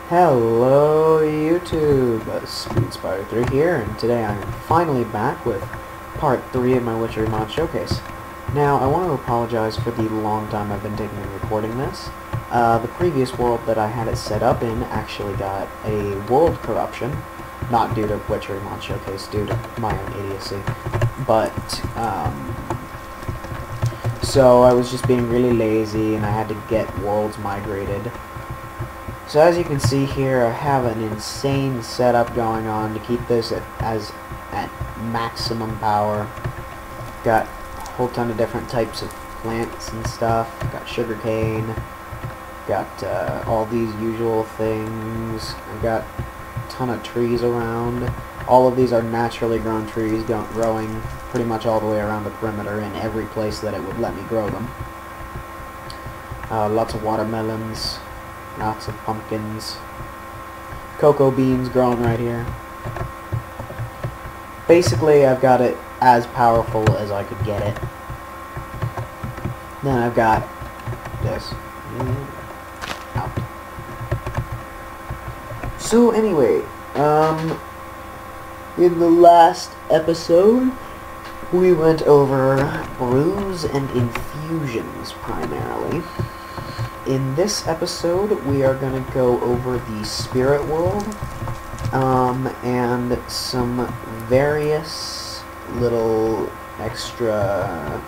Hello YouTube, Speed Spider 3 here, and today I'm finally back with part 3 of my Witchery mod showcase. Now, I want to apologize for the long time I've been taking in recording this. The previous world that I had it set up in actually got a world corruption, not due to Witchery mod showcase, due to my own idiocy, but, so I was just being really lazy and I had to get worlds migrated. So as you can see here, I have an insane setup going on to keep this at maximum power. Got a whole ton of different types of plants and stuff. Got sugarcane. Got all these usual things. I got a ton of trees around. All of these are naturally grown trees, growing pretty much all the way around the perimeter in every place that it would let me grow them. Lots of watermelons. Lots of pumpkins. Cocoa beans growing right here. Basically, I've got it as powerful as I could get it. Then I've got this. Out. So anyway, in the last episode, we went over brews and infusions primarily. In this episode, we are going to go over the spirit world, and some various little extra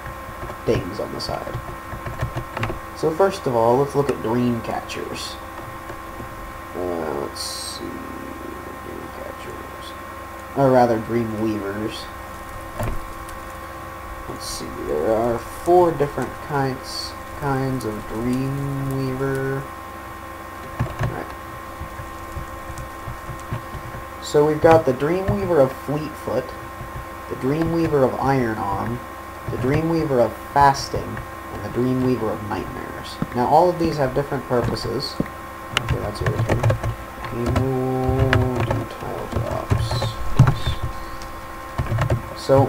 things on the side. So first of all, let's look at dream catchers. Let's see, dream catchers, or rather dream weavers. Let's see, there are 4 different kinds of Dreamweaver. Right. So we've got the Dreamweaver of Fleetfoot, the Dreamweaver of Iron Arm, the Dreamweaver of Fasting, and the Dreamweaver of Nightmares. Now all of these have different purposes. Okay, that's irritating. Untitled Chapter. Yes. So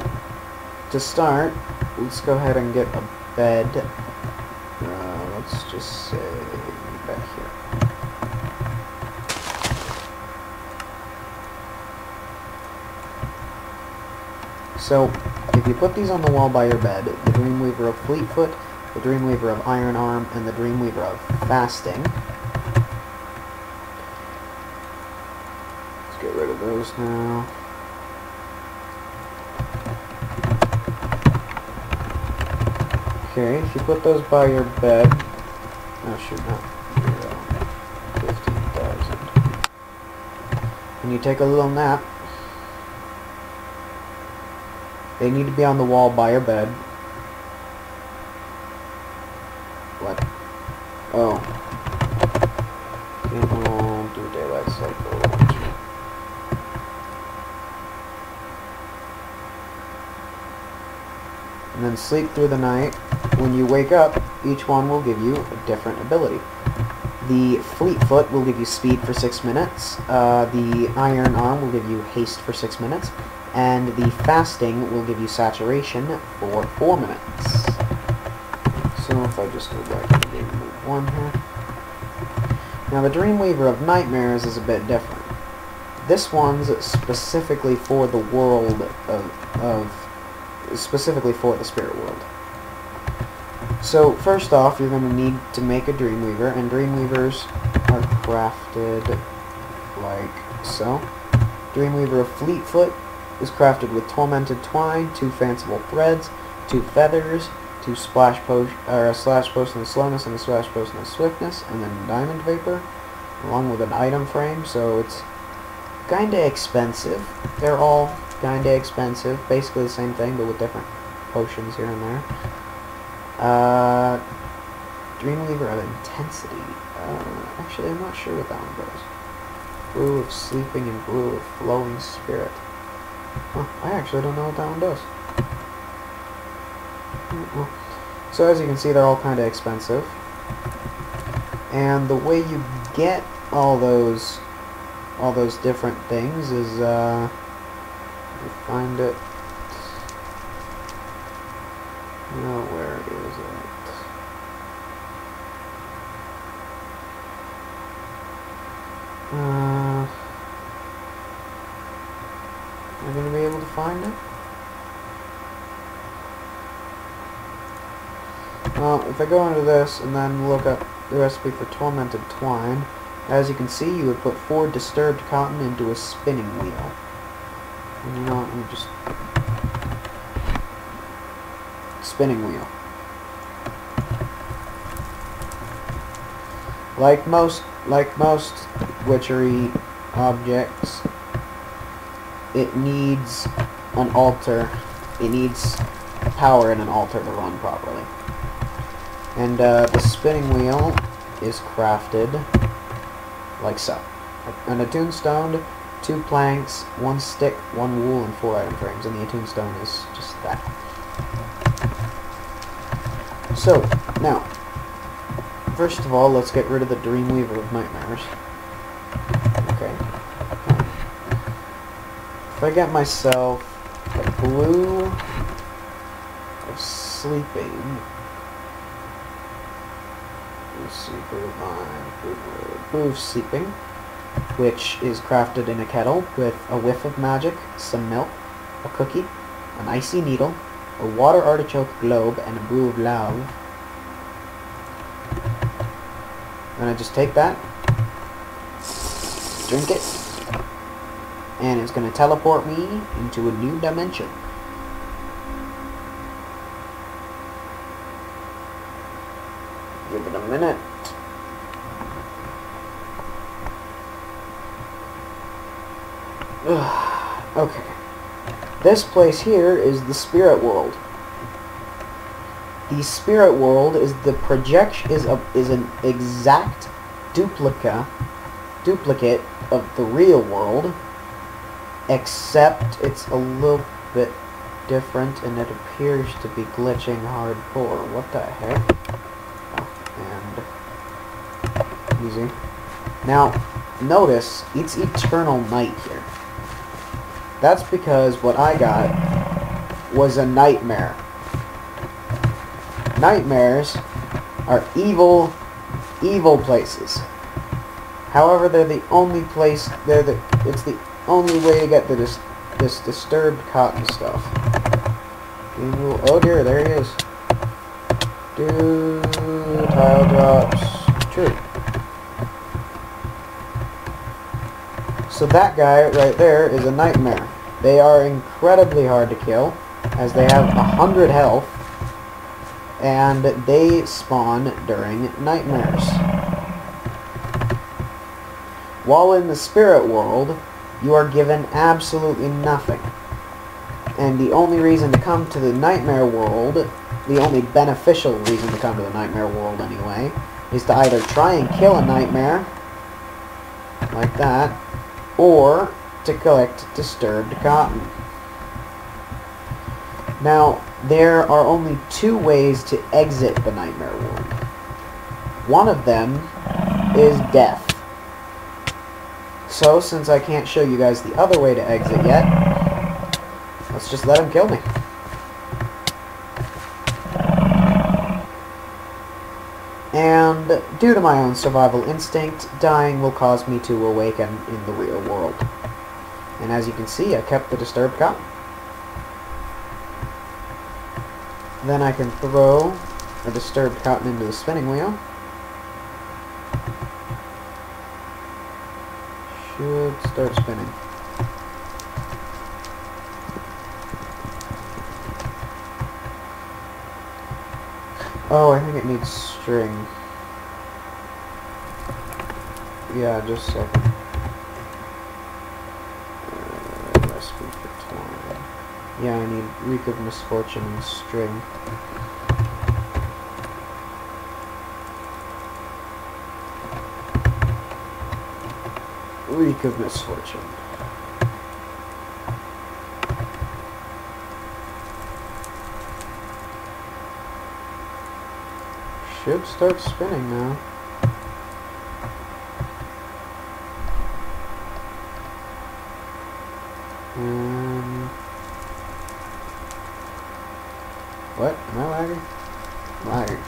to start, let's go ahead and get a bed. Let's just say back here. So, if you put these on the wall by your bed, the Dreamweaver of Fleetfoot, the Dreamweaver of Iron Arm, and the Dreamweaver of Fasting. Let's get rid of those now. Okay, if you put those by your bed, oh shoot, not 15,000. And you take a little nap, they need to be on the wall by your bed. What? Oh. Can't do daylight cycle. And then sleep through the night. When you wake up, each one will give you a different ability. The Fleetfoot will give you speed for 6 minutes, the Iron Arm will give you haste for 6 minutes, and the Fasting will give you saturation for 4 minutes. So if I just go back to game mode 1 here. Now the Dreamweaver of Nightmares is a bit different. This one's specifically for the world specifically for the spirit world. So first off, you're going to need to make a Dreamweaver, and Dreamweavers are crafted like so. Dreamweaver of Fleetfoot is crafted with Tormented Twine, 2 fanciful threads, 2 feathers, 2 a slash potion of slowness and a slash potion of swiftness, and then diamond vapor, along with an item frame. So it's kinda expensive. They're all kinda expensive, basically the same thing, but with different potions here and there. Dreamweaver of Intensity. Actually, I'm not sure what that one does. Brew of Sleeping and Brew of Flowing Spirit. Huh, I actually don't know what that one does. Well, so as you can see, they're all kind of expensive. And the way you get all those different things is, you find it. Now, where is it? Am I gonna be able to find it? Well, if I go into this and then look up the recipe for Tormented Twine, as you can see, you would put 4 disturbed cotton into a spinning wheel. And you know what, let me just... Spinning wheel. Like most witchery objects, it needs an altar. It needs power in an altar to run properly. And the spinning wheel is crafted like so. An attuned stone, 2 planks, 1 stick, 1 wool, and 4 item frames. And the attuned stone is just that. So, now, first of all, let's get rid of the Dreamweaver of Nightmares. Okay. If I get myself a blue of sleeping, blue of sleeping, which is crafted in a kettle with a whiff of magic, some milk, a cookie, an icy needle, a water artichoke globe, and a brew of love. And I just take that, drink it, and it's going to teleport me into a new dimension. Give it a minute. Okay. This place here is the spirit world. The spirit world is the projection is an exact duplicate of the real world, except it's a little bit different and it appears to be glitching hardcore. What the heck? Oh, and easy. Now, notice it's eternal night here. That's because what I got was a nightmare. Nightmares are evil places. However, they're the only place. It's the only way to get this disturbed cotton stuff. Oh dear, there he is. Tile drops. True. So that guy right there is a nightmare. They are incredibly hard to kill, as they have 100 health. And they spawn during nightmares. While in the spirit world, you are given absolutely nothing. And the only reason to come to the nightmare world, the only beneficial reason to come to the nightmare world anyway, is to either try and kill a nightmare, like that, or to collect disturbed cotton. Now, there are only 2 ways to exit the nightmare world. One of them is death. So, since I can't show you guys the other way to exit yet, let's just let him kill me. And due to my own survival instinct, dying will cause me to awaken in the real world. And as you can see, I kept the disturbed cotton. Then I can throw a disturbed cotton into the spinning wheel. Should start spinning. Oh, I think it needs string. Yeah, just a second. Recipe for twine. Yeah, I need Reek of Misfortune and string. Reek of Misfortune. Should start spinning now. What? Am I lagging? Lagging.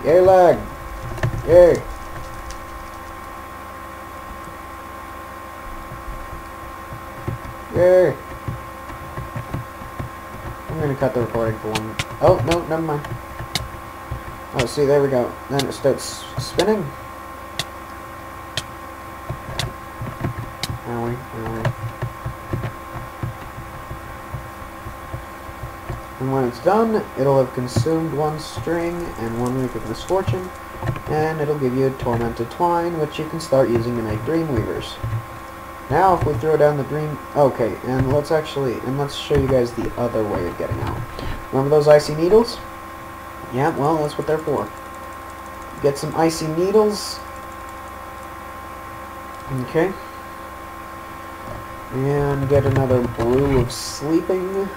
Yay, lag! Yay! Okay. I'm gonna cut the recording for one. Oh, no, never mind. Oh, see, there we go. Then it starts spinning. Owie. And when it's done, it'll have consumed one string and 1 week of misfortune, and it'll give you a Tormented Twine, which you can start using to make Dreamweavers. Now, if we throw down the okay, and let's show you guys the other way of getting out. Remember those icy needles? Yeah, well, that's what they're for. Get some icy needles. Okay. And get another brew of sleeping.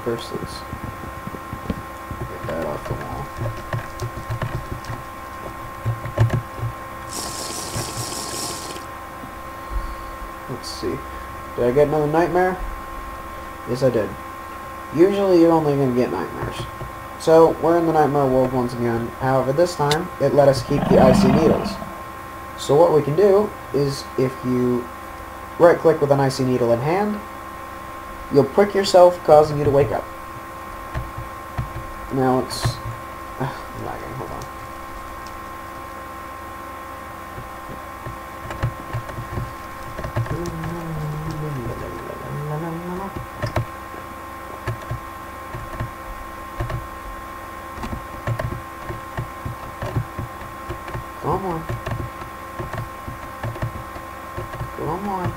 First, let's get that off the wall. Let's see. Did I get another nightmare? Yes, I did. Usually, you're only going to get nightmares. So, we're in the nightmare world once again. However, this time, it let us keep the icy needles. So what we can do is, if you right-click with an icy needle in hand, you'll prick yourself, causing you to wake up. Now it's lagging. Hold on. Come on. Come on.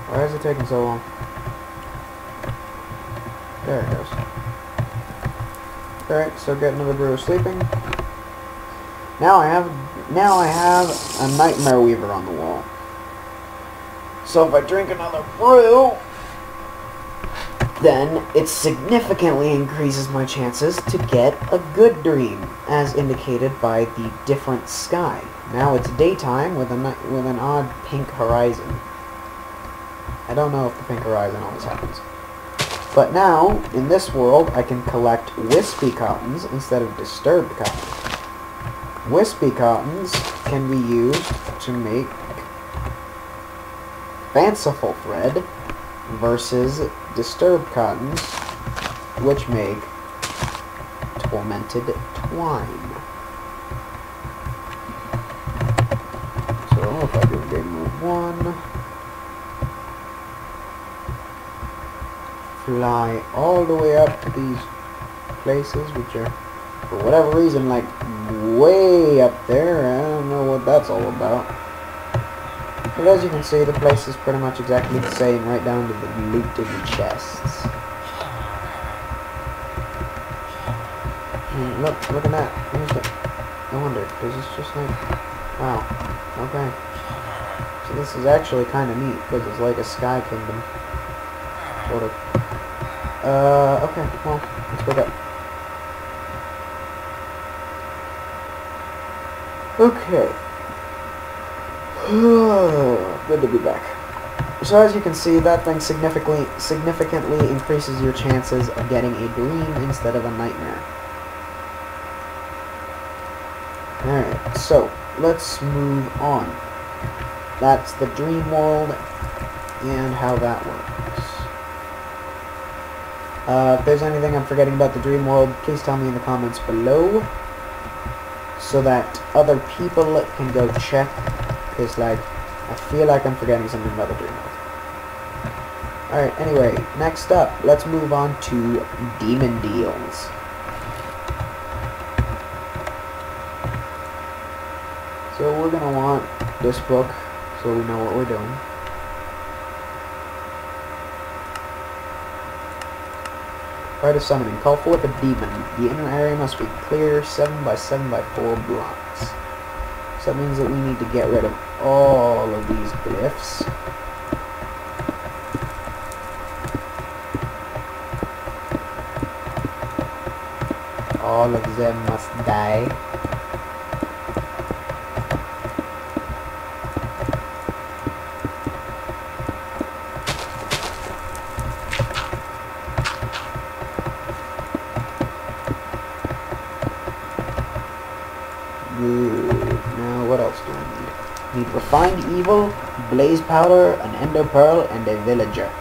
Why is it taking so long? There it goes. Alright, so get another brew of sleeping. Now I have a Nightmare Weaver on the wall. So if I drink another brew, then it significantly increases my chances to get a good dream, as indicated by the different sky. Now it's daytime with an odd pink horizon. I don't know if the pink horizon always happens. But now, in this world, I can collect wispy cottons instead of disturbed cottons. Wispy cottons can be used to make fanciful thread versus disturbed cottons, which make tormented twine. So, if I do game mode 1... fly all the way up to these places, which are, for whatever reason, like, way up there. I don't know what that's all about. But as you can see, the place is pretty much exactly the same, right down to the loot in the chests. And look at that. I wonder, is this just like, wow, okay. So this is actually kind of neat, because it's like a sky kingdom, sort of. Okay, well, let's wake up. Okay. Good to be back. So as you can see, that thing significantly increases your chances of getting a dream instead of a nightmare. Alright, so, let's move on. That's the dream world, and how that works. If there's anything I'm forgetting about the dream world, please tell me in the comments below, so that other people can go check, because, like, I feel like I'm forgetting something about the dream world. Alright, anyway, next up, let's move on to demon deals. So we're going to want this book, so we know what we're doing. Rite of Summoning. Call forth a demon. The inner area must be clear 7 by 7 by 4 blocks. So that means that we need to get rid of all of these glyphs. All of them must die. Good. Now what else do I need? Need refined evil, blaze powder, an ender pearl, and a villager.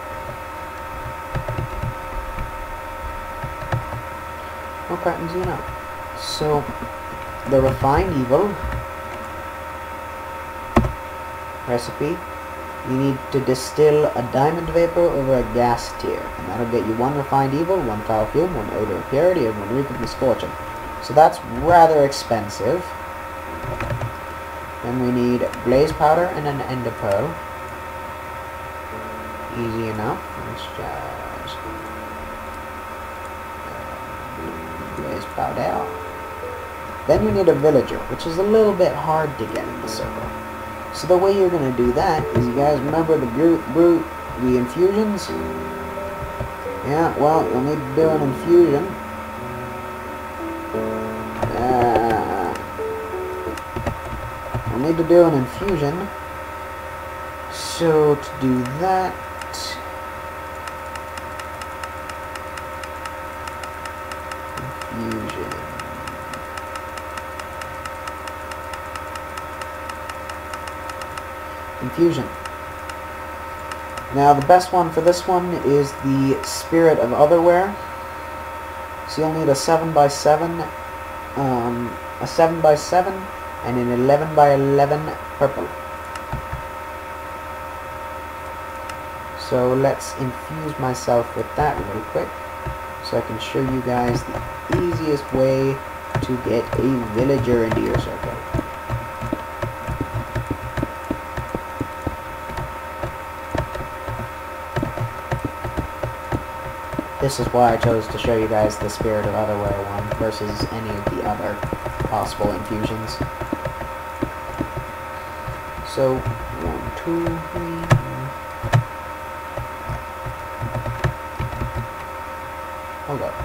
Okay, easy enough. So, the refined evil recipe, you need to distill a diamond vapor over a gas tier, and that'll get you 1 refined evil, 1 foul fume, 1 odor of purity, and 1 reek of misfortune. So that's rather expensive. Then we need blaze powder and an ender pearl. Easy enough. Let's just blaze powder. Then you need a villager, which is a little bit hard to get in the circle. So the way you're gonna do that is, you guys remember the infusions? Yeah, well, you'll need to do an infusion. You'll need to do an infusion. So to do that, infusion. Now the best one for this one is the Spirit of Otherwhere. So you'll need a 7x7, a 7x7, and an 11x11 purple. So let's infuse myself with that real quick, so I can show you guys the easiest way to get a villager into your circle. This is why I chose to show you guys the Spirit of Otherwhere one versus any of the other possible infusions. So, 1, 2, 3. Hold up.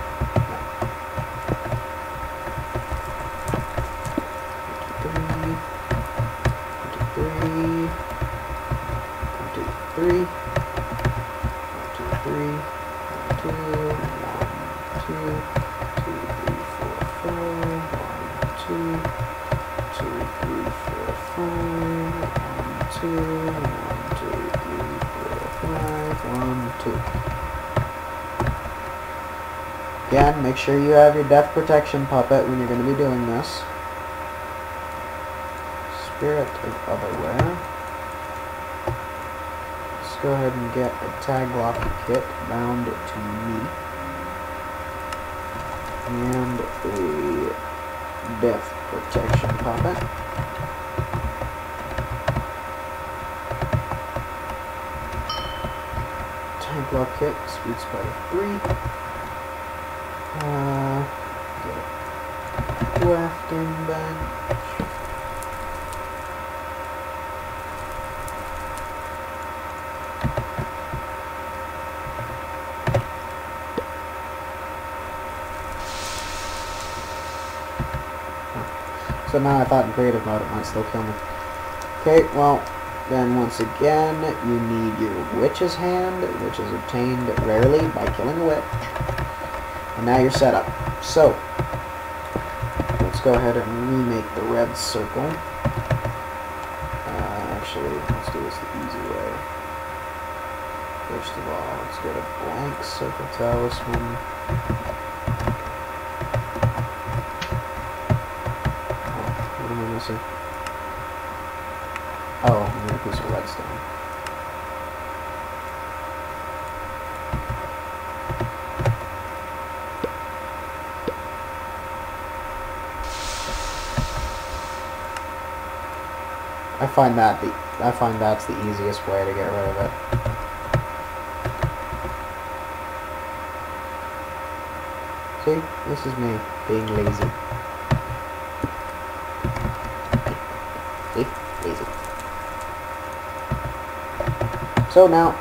Again, make sure you have your death protection puppet when you're going to be doing this. Spirit of Otherwhere. Let's go ahead and get a tag lock kit bound to me. And a death protection puppet. Tag lock kit, speed spider 3. Get a crafting bench. So now I thought in creative mode it might still kill me. Okay, well, then once again, you need your witch's hand, which is obtained rarely by killing a witch. And now you're set up. So, let's go ahead and remake the red circle. Actually, let's do this the easy way. First of all, let's get a blank circle talisman. Oh, what am I missing? Oh, I need a piece of redstone. I find that's the easiest way to get rid of it. See, this is me being lazy. See, lazy. So now,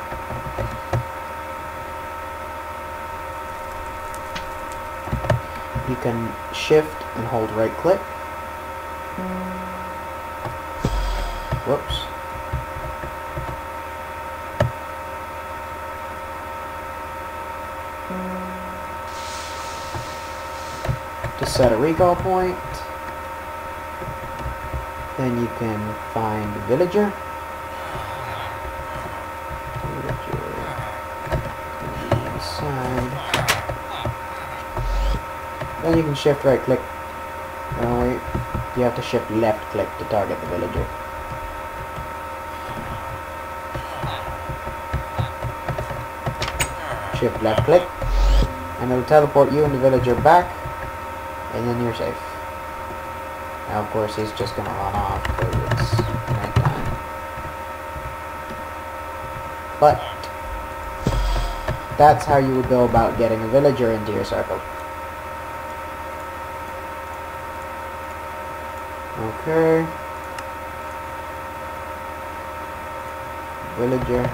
you can shift and hold right click. Whoops. To set a recall point. Then you can find villager. Inside. Then you can shift right click. Oh wait, you have to shift left click to target the villager. Shift left click, and it'll teleport you and the villager back, and then you're safe. Now of course he's just gonna run off because it's nighttime. But that's how you would go about getting a villager into your circle. Okay. Villager.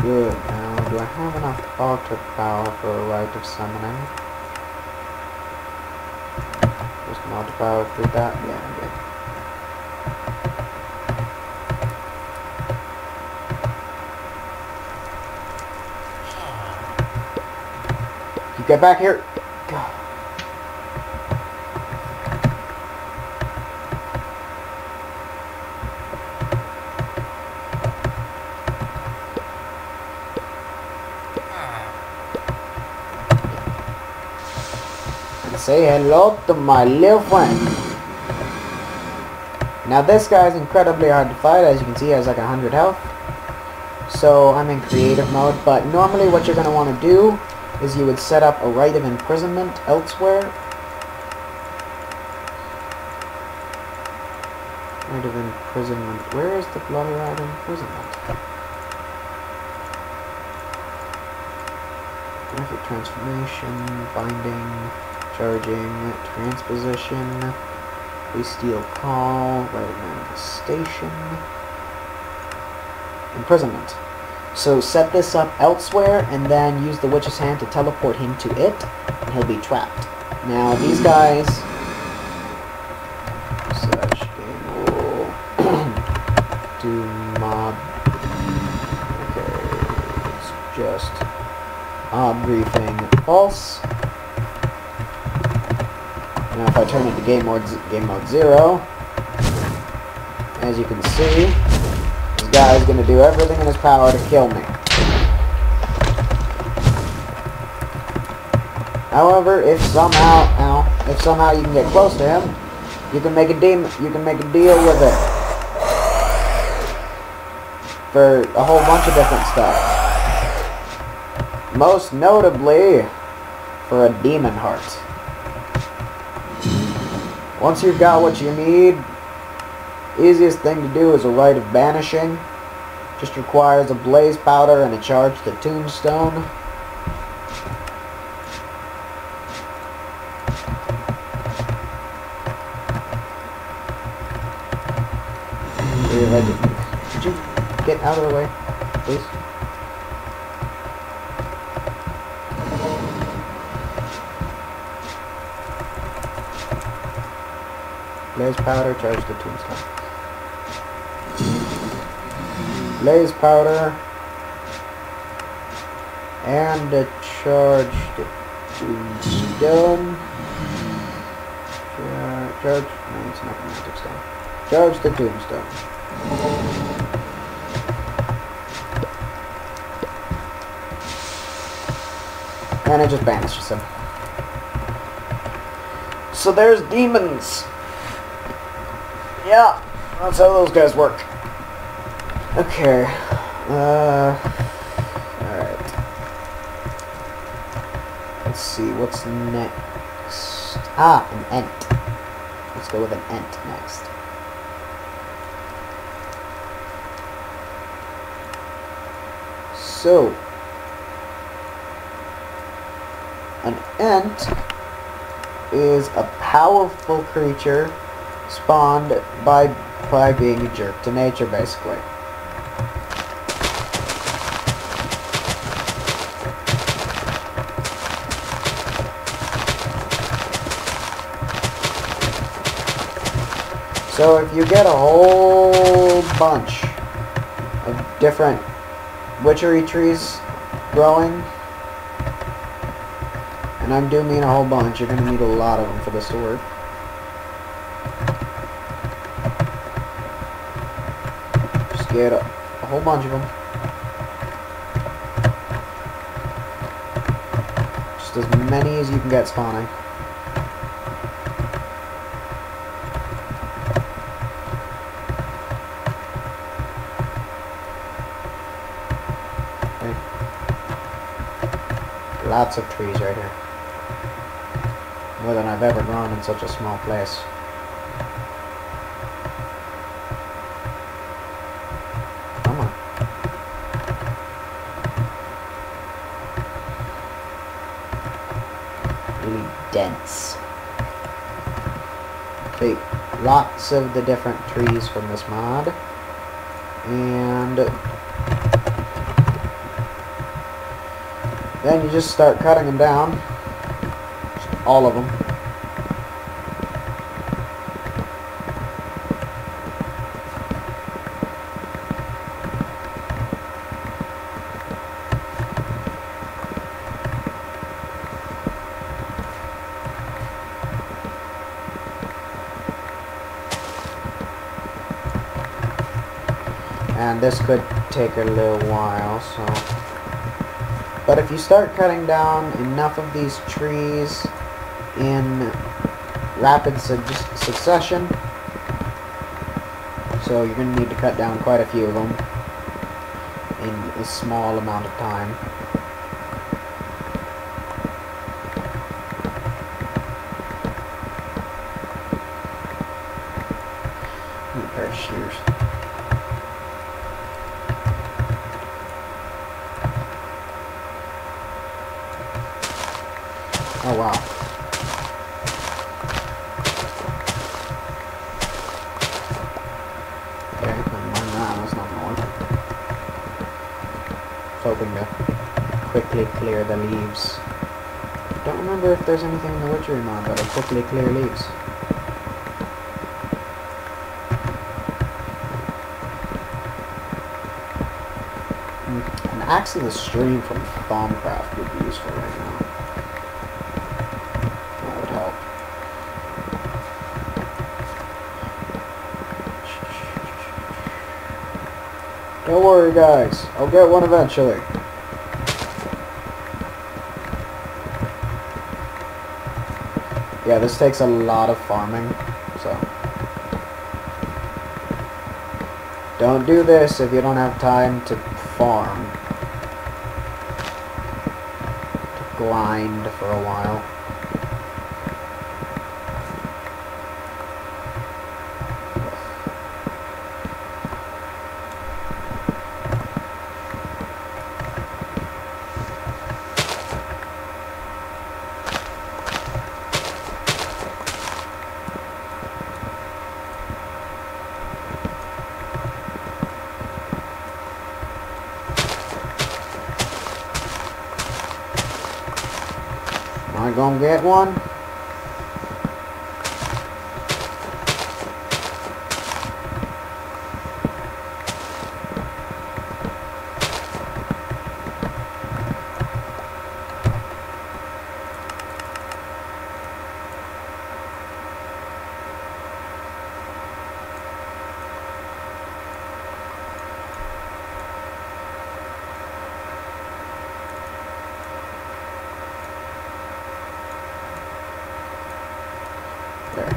Good. Now, do I have enough altar power for a rite of summoning? Just an altar power through that? Yeah, I'm good. You get back here! God. Say hello to my little friend. Now this guy is incredibly hard to fight. As you can see, he has like 100 health. So I'm in creative mode, but normally what you're going to want to do is you would set up a rite of imprisonment elsewhere. Rite of imprisonment. Where is the bloody rite of imprisonment? Graphic transformation, binding, charging, transposition, bestial call, rite of manifestation, imprisonment. So set this up elsewhere and then use the witch's hand to teleport him to it, and he'll be trapped. Now these guys, such game rule, do mob, okay, it's just mob briefing false. Now if I turn it to game mode 0, as you can see, this guy is going to do everything in his power to kill me. However, if somehow you can get close to him, you can make a deal with it for a whole bunch of different stuff. Most notably for a demon heart. Once you've got what you need, easiest thing to do is a rite of banishing. Just requires a blaze powder and a charge to tombstone. Could you get out of the way, please? Blaze powder, charge the tombstone. Blaze powder and a charge the tombstone. Charge. No, it's not magic stone. Charge the tombstone. And it just banishes him. So there's demons. Yeah, that's how those guys work. Okay. Alright. Let's see, what's next? Ah, an ent. Let's go with an ent next. So, an ent is a powerful creature spawned by being a jerk to nature, basically. So if you get a whole bunch of different witchery trees growing, and I do mean a whole bunch, you're going to need a lot of them for this to work. Just get a whole bunch of them. Just as many as you can get spawning. Okay. Lots of trees right here. More than I've ever grown in such a small place. Come on. Really dense. Okay, lots of the different trees from this mod. And then you just start cutting them down. All of them. And this could take a little while, so... But if you start cutting down enough of these trees in rapid succession, so you're going to need to cut down quite a few of them in a small amount of time. Need a pair of shears. Oh wow. Okay, never mind that, that's not gonna work. Hoping to quickly clear the leaves. Don't remember if there's anything in the Witchery mod that'll quickly clear leaves. An axe in the stream from Thaumcraft would be useful right now. That would help. Don't worry guys, I'll get one eventually. Yeah, this takes a lot of farming, so... Don't do this if you don't have time to farm. To grind for a while. Am I gonna get one? There.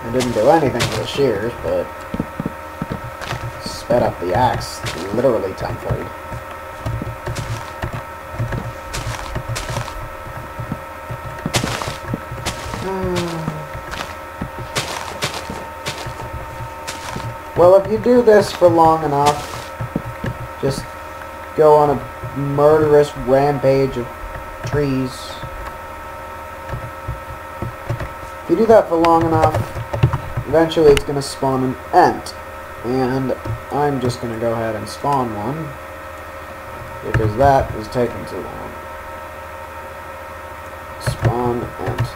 I didn't do anything with the shears, but sped up the axe literally tenfold. Well, if you do this for long enough, just go on a murderous rampage of trees. If you do that for long enough, eventually it's going to spawn an ant. And I'm just going to go ahead and spawn one, because that is taking too long. Spawn ant.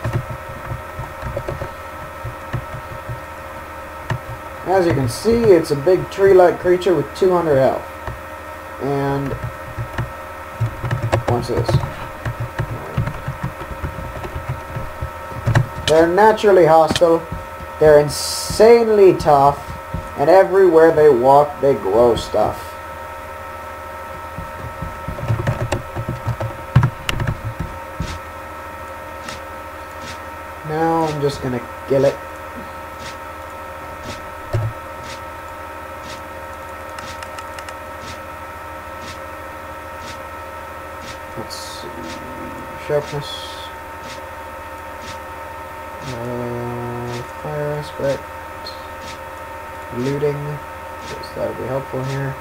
As you can see, it's a big tree-like creature with 200 health. And watch this. They're naturally hostile, they're insanely tough, and everywhere they walk, they grow stuff. Now I'm just gonna kill it. Let's see. Sharpness. Fire aspect. Looting. Guess that'll be helpful here.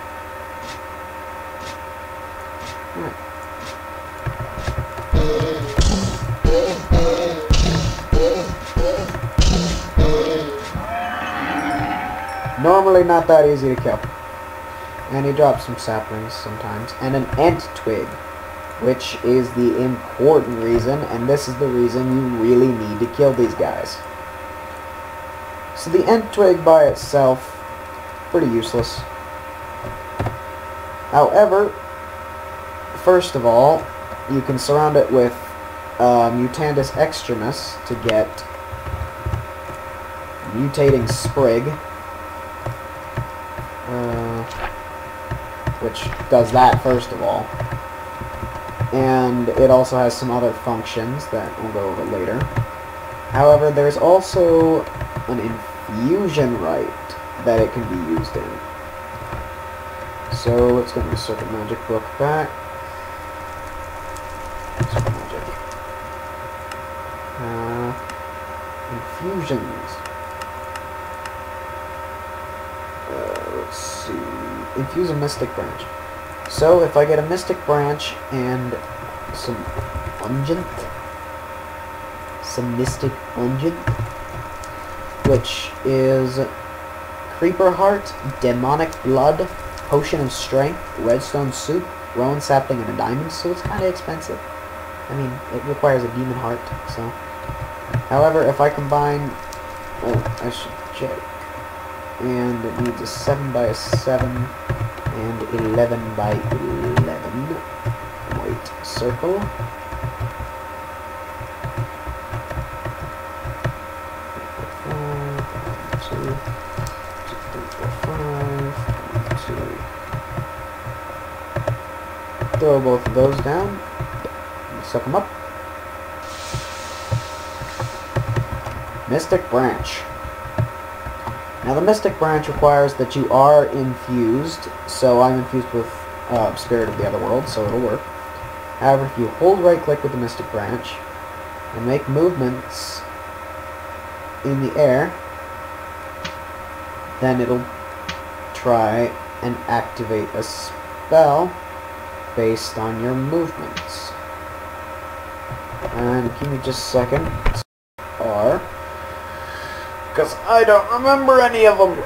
Alright. Normally not that easy to kill. And he drops some saplings sometimes. And an ant twig, which is the important reason, and this is the reason you really need to kill these guys. So the ant twig by itself, pretty useless. However, first of all, you can surround it with Mutandis extremis to get mutating sprig, which does that first of all. And it also has some other functions that we'll go over later. However, there's also an infusion rite that it can be used in. So let's get my Circuit Magic book back. Circuit Magic. Infusions. Let's see. Infuse a Mystic Branch. So if I get a Mystic Branch and some Mystic Ungent, which is Creeper Heart, Demonic Blood, Potion of Strength, Redstone Soup, Rowan Sapling, and a Diamond, so it's kind of expensive. I mean, it requires a Demon Heart, so. However, if I combine, oh, I should check, and it needs a 7 by a 7 and 11 by 11 white circle. Throw both of those down. Suck them up. Mystic Branch. Now the Mystic Branch requires that you are infused, so I'm infused with Spirit of the Otherworld, so it'll work. However, if you hold right click with the Mystic Branch and make movements in the air, then it'll try and activate a spell based on your movements. And give me just a second. R. Because I don't remember any of them.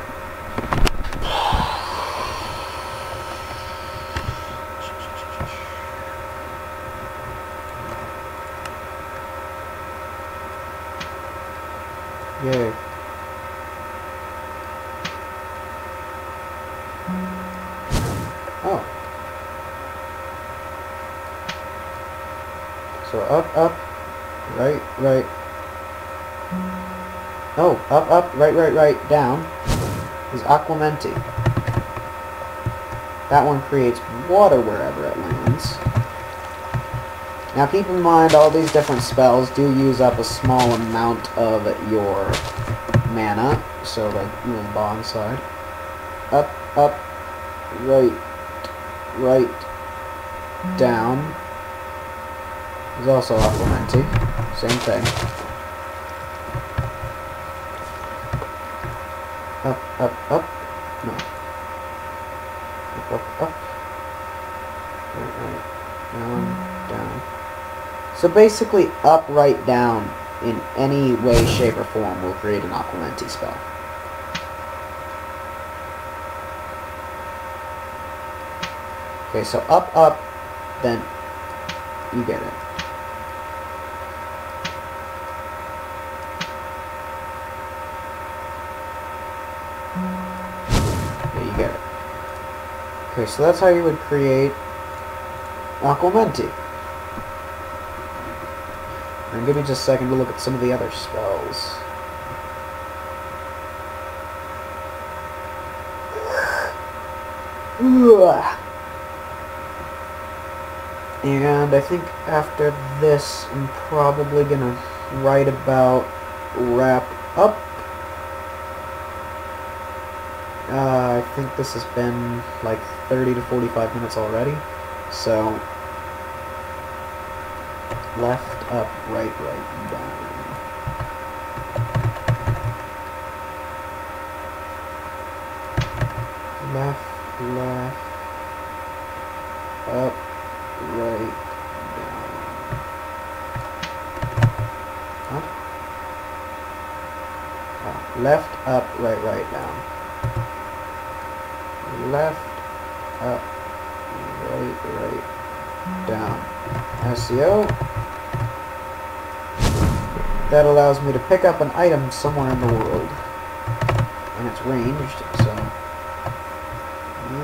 Yay. Oh. So up, up, right, right. Oh, up, up, right, right, right, down is Aquamenti. That one creates water wherever it lands. Now keep in mind all these different spells do use up a small amount of your mana, so the little bond side. Up, up, right, right, down. There's also Aquamenti. Same thing. Up, up, up. No. Up, up, up. Right, right. Down, down. So basically, up, right, down in any way, shape, or form will create an Aquamenti spell. Okay, so up, up, then you get it. Yeah, you get it. Okay, so that's how you would create Aquamenti. And give me just a second to look at some of the other spells. And I think after this, I'm probably gonna right about wrap up. I think this has been like 30 to 45 minutes already. So, left, up, right, down. Left, up, right, down. Huh? Oh, left, up, right, down. Left, up, right, down. SEO. That allows me to pick up an item somewhere in the world. And it's ranged, so...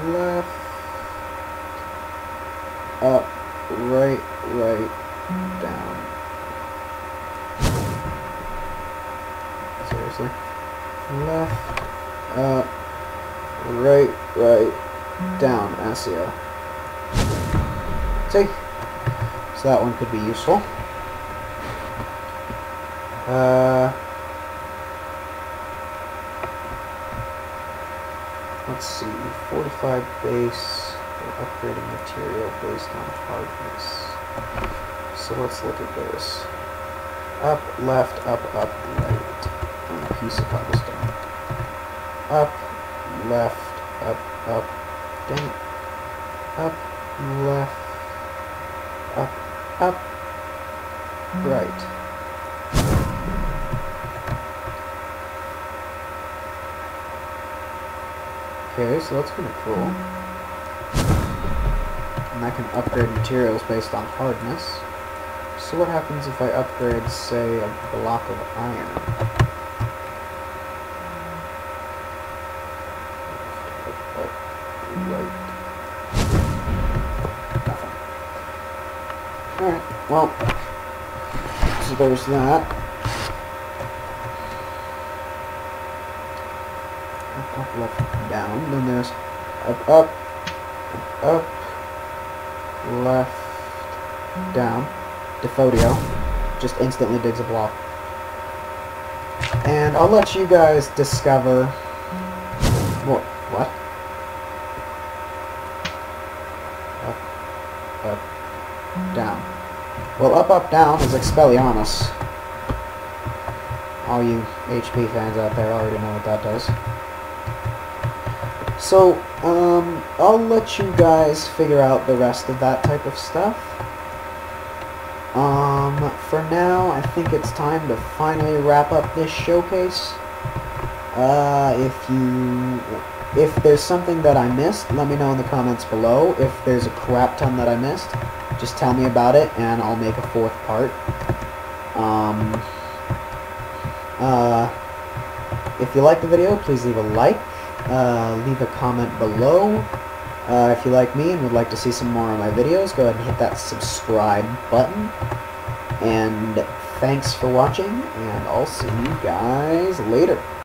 Left, up, right, down. Seriously? Left, up, right, down, SEO. See? So that one could be useful. Let's see, 45 base for upgrading material based on hardness. So let's look at this. Up, left, up, right. On a piece of cobblestone. Up, left, up, dang it. Up, left, up, right. Okay, so that's kind of cool. And I can upgrade materials based on hardness. So what happens if I upgrade, say, a block of iron? Right. Nothing. Alright, well, so there's that. Up, left, down. Then there's up, left, down. Defodio just instantly digs a block. And I'll let you guys discover... What? Up, down. Well, up, down is Expelliarmus. All you HP fans out there already know what that does. So, I'll let you guys figure out the rest of that type of stuff. For now, I think it's time to finally wrap up this showcase. If there's something that I missed, let me know in the comments below. If there's a crap ton that I missed, just tell me about it, and I'll make a 4th part. If you liked the video, please leave a like. Leave a comment below. If you like me and would like to see some more of my videos, go ahead and hit that subscribe button. And thanks for watching, and I'll see you guys later.